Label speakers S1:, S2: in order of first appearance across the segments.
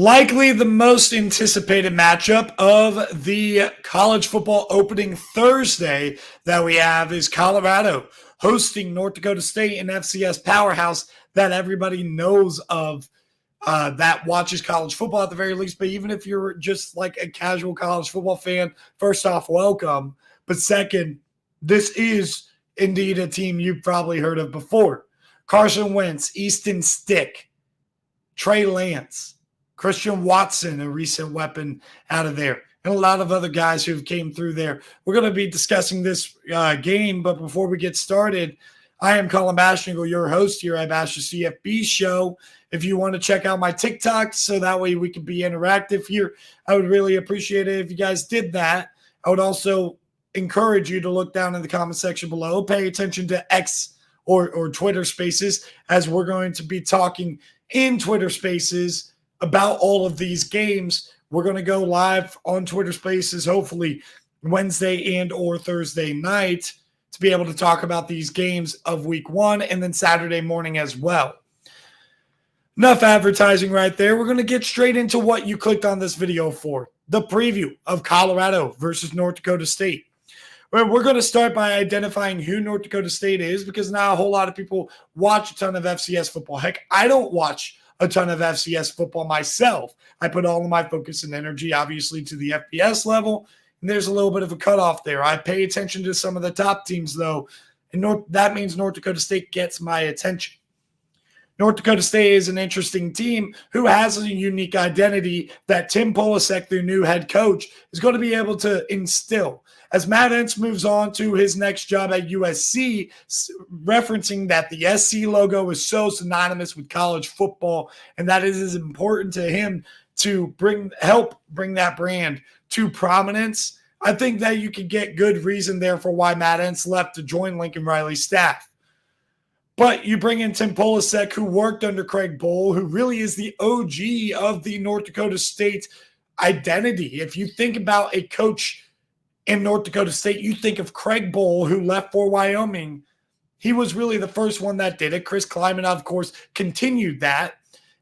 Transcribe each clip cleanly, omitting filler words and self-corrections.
S1: Likely the most anticipated matchup of the college football opening Thursday that we have is Colorado hosting North Dakota State, an FCS powerhouse that everybody knows of, that watches college football at the very least. But even if you're just like a casual college football fan, first off, welcome. But second, this is indeed a team you've probably heard of before. Carson Wentz, Easton Stick, Trey Lance, Christian Watson, a recent weapon out of there, and a lot of other guys who came through there. We're going to be discussing this game, but before we get started, I am Colin Bashnigal, your host here at Bash the CFB Show. If you want to check out my TikTok so that way we can be interactive here, I would really appreciate it if you guys did that. I would also encourage you to look down in the comment section below. Pay attention to X or Twitter Spaces, as we're going to be talking in Twitter Spaces about all of these games. We're going to go live on Twitter Spaces, hopefully Wednesday and or Thursday night, to be able to talk about these games of week one, and then Saturday morning as well. Enough advertising right there. We're going to get straight into what you clicked on this video for, the preview of Colorado versus North Dakota State. We're going to start by identifying who North Dakota State is, because now a whole lot of people watch a ton of FCS football. Heck, I don't watch a ton of FCS football myself. I put all of my focus and energy, obviously, to the FBS level, and there's a little bit of a cutoff there. I pay attention to some of the top teams, though, and that means North Dakota State gets my attention. North Dakota State is an interesting team who has a unique identity that Tim Polasek, their new head coach, is going to be able to instill. As Matt Entz moves on to his next job at USC, referencing that the SC logo is so synonymous with college football, and that it is important to him to help bring that brand to prominence, I think that you could get good reason there for why Matt Entz left to join Lincoln Riley's staff. But you bring in Tim Polasek, who worked under Craig Bohl, who really is the OG of the North Dakota State identity. If you think about a coach in North Dakota State, you think of Craig Bohl, who left for Wyoming. He was really the first one that did it. Chris Kleiman, of course, continued that.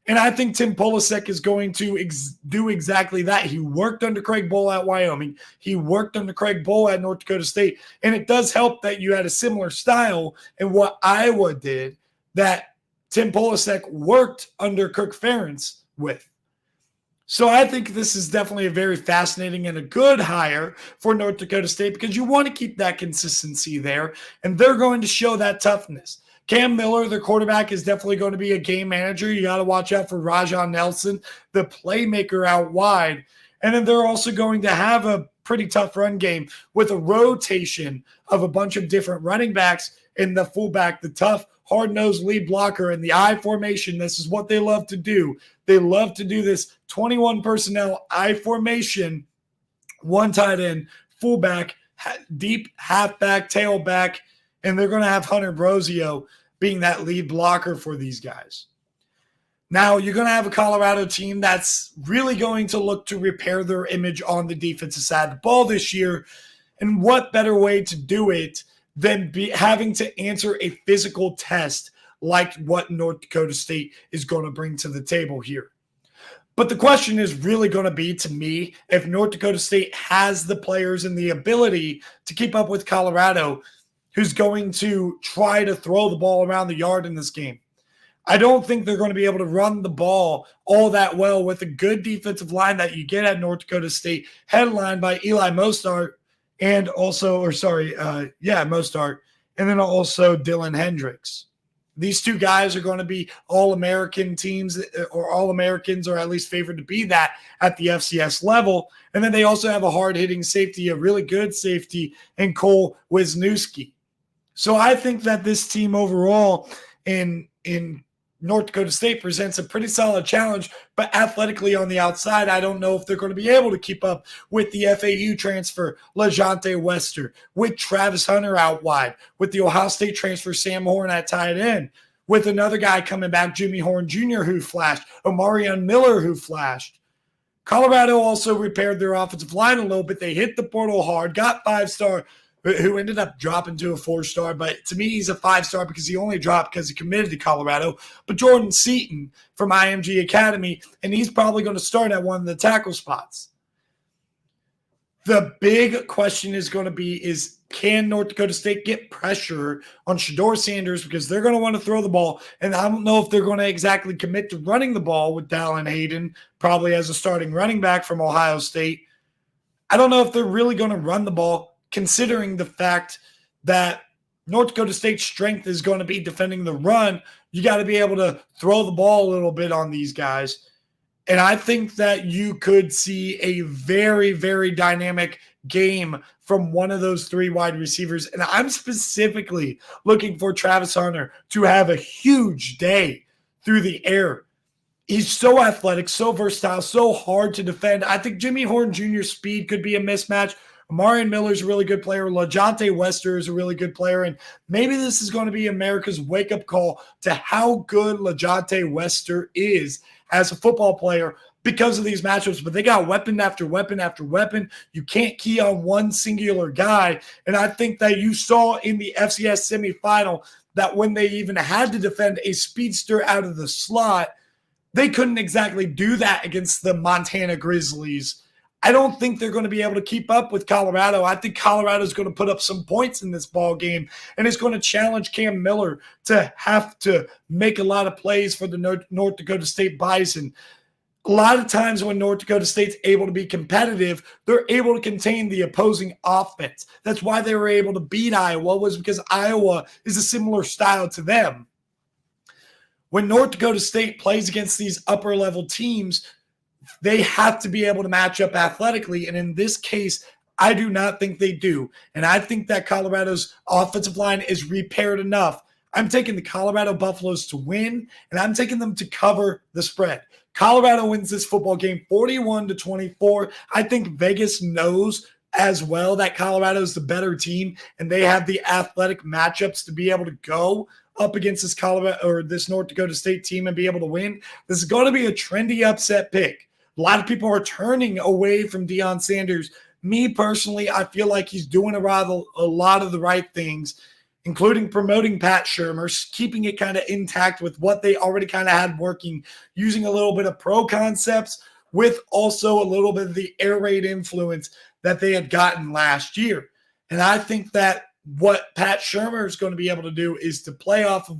S1: And I think Tim Polasek is going to do exactly that. He worked under Craig Bohl at Wyoming. He worked under Craig Bohl at North Dakota State. And it does help that you had a similar style in what Iowa did that Tim Polasek worked under Kirk Ferentz with. So I think this is definitely a very fascinating and a good hire for North Dakota State, because you want to keep that consistency there, and they're going to show that toughness. Cam Miller, their quarterback, is definitely going to be a game manager. You got to watch out for Rajon Nelson, the playmaker out wide. And then they're also going to have a pretty tough run game with a rotation of a bunch of different running backs in the fullback, the tough, hard-nosed lead blocker in the I formation. This is what they love to do. They love to do this 21 personnel I formation, one tight end, fullback, deep halfback, tailback, and they're going to have Hunter Brosio being that lead blocker for these guys. Now, you're going to have a Colorado team that's really going to look to repair their image on the defensive side of the ball this year. And what better way to do it than having to answer a physical test like what North Dakota State is going to bring to the table here. But the question is really going to be, to me, if North Dakota State has the players and the ability to keep up with Colorado, who's going to try to throw the ball around the yard in this game. I don't think they're going to be able to run the ball all that well with a good defensive line that you get at North Dakota State, headlined by Eli Mostert Mostert, and then also Dylan Hendricks. These two guys are going to be All-American teams, or All-Americans, or at least favored to be that at the FCS level. And then they also have a hard-hitting safety, a really good safety, in Cole Wisniewski. So I think that this team overall in North Dakota State presents a pretty solid challenge, but athletically on the outside, I don't know if they're going to be able to keep up with the FAU transfer, LaJohntay Wester, with Travis Hunter out wide, with the Ohio State transfer, Sam Horn at tight end, with another guy coming back, Jimmy Horn Jr., who flashed, Omarion Miller, who flashed. Colorado also repaired their offensive line a little bit. They hit the portal hard, got five-star who ended up dropping to a 4-star. But to me, he's a 5-star because he only dropped because he committed to Colorado. But Jordan Seaton from IMG Academy, and he's probably going to start at one of the tackle spots. The big question is going to be is can North Dakota State get pressure on Shedeur Sanders because they're going to want to throw the ball. And I don't know if they're going to exactly commit to running the ball with Dallin Hayden, probably as a starting running back from Ohio State. I don't know if they're really going to run the ball considering the fact that North Dakota State's strength is going to be defending the run. You got to be able to throw the ball a little bit on these guys. And I think that you could see a very, very dynamic game from one of those 3 wide receivers. And I'm specifically looking for Travis Hunter to have a huge day through the air. He's so athletic, so versatile, so hard to defend. I think Jimmy Horn Jr.'s speed could be a mismatch. Amarian Miller's a really good player. LaJonte Wester is a really good player. And maybe this is going to be America's wake-up call to how good LaJonte Wester is as a football player because of these matchups. But they got weapon after weapon after weapon. You can't key on one singular guy. And I think that you saw in the FCS semifinal that when they even had to defend a speedster out of the slot, they couldn't exactly do that against the Montana Grizzlies. I don't think they're going to be able to keep up with Colorado. I think Colorado is going to put up some points in this ball game, and it's going to challenge Cam Miller to have to make a lot of plays for the North Dakota State Bison. A lot of times when North Dakota State's able to be competitive, they're able to contain the opposing offense. That's why they were able to beat Iowa, was because Iowa is a similar style to them. When North Dakota State plays against these upper-level teams, they have to be able to match up athletically. And in this case, I do not think they do. And I think that Colorado's offensive line is repaired enough. I'm taking the Colorado Buffaloes to win, and I'm taking them to cover the spread. Colorado wins this football game 41-24. I think Vegas knows as well that Colorado is the better team, and they have the athletic matchups to be able to go up against this Colorado or this North Dakota State team and be able to win. This is going to be a trendy upset pick. A lot of people are turning away from Deion Sanders. Me personally, I feel like he's doing a lot of the right things, including promoting Pat Shurmur, keeping it kind of intact with what they already kind of had working, using a little bit of pro concepts with also a little bit of the air raid influence that they had gotten last year. And I think that what Pat Shurmur is going to be able to do is to play off of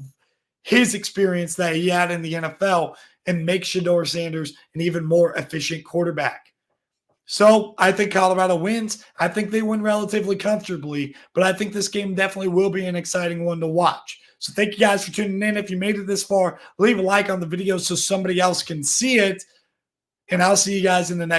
S1: his experience that he had in the NFL and make Shedeur Sanders an even more efficient quarterback. So I think Colorado wins. I think they win relatively comfortably, but I think this game definitely will be an exciting one to watch. So thank you guys for tuning in. If you made it this far, leave a like on the video so somebody else can see it, and I'll see you guys in the next